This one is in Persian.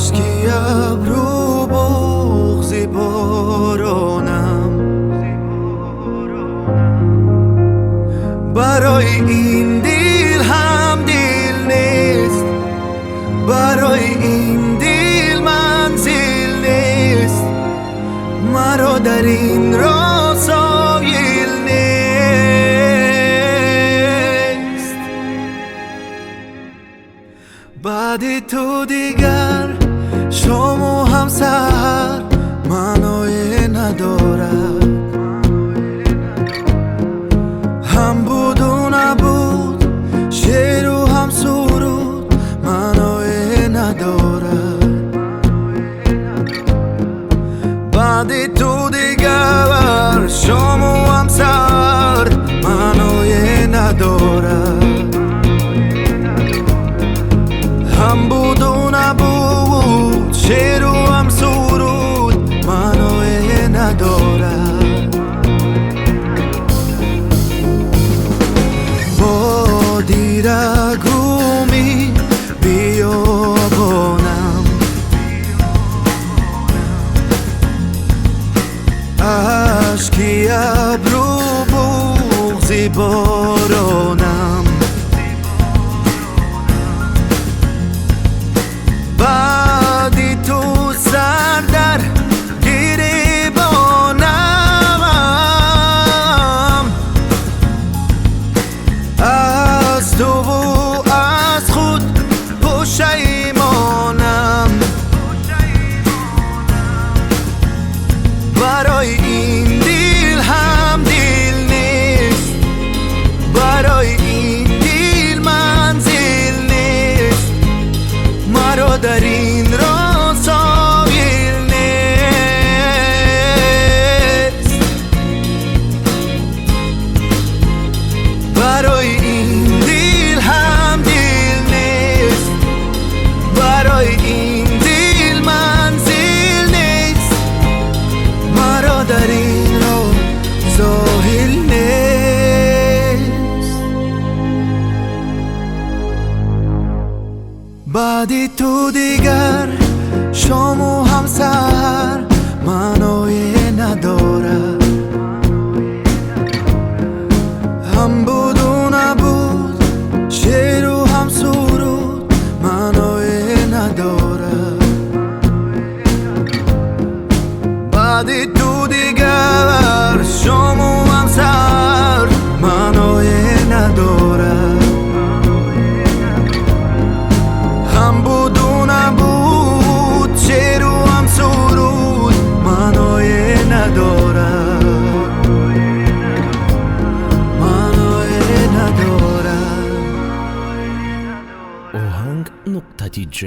اشکی ابرو بغضی بارانم، برای این دل هم دل نیست، برای این دل منزل نیست، مرا در این راه سایل نیست. بعد تو دیگر شام و هم سحر معنای ندارد، هم بود و نبود، شعر و هم سرود معنای ندارد. بعد تو دیگر شام و هم سحر معنای ندارد، هم بود و نبود، شعر و هم سرود معنای ندارد. با دیرگومی بیابانم، اشکی ابرو بغضی بارانم، بعدی تو سر در گریبانم، از تو و از خود پشیمانم. برای این دل هم دل نیست، برای این دل منزل نیست، مرا در این راه سایل نیست. برای این دل هم دل نیست، برای این دل منزل نیست، مرا در این راه سایل نیست. بعد تو دیگر شام و هم سحر معنای ندارد، هم بود و نبود، شعر و هم سرود معنای ندارد. بعد تو دیگر شام و هم سحر معنای ندارد، هم بود و نبود، شعر و هم سرود معنای ندارد، معنای ندارد. ohang.dj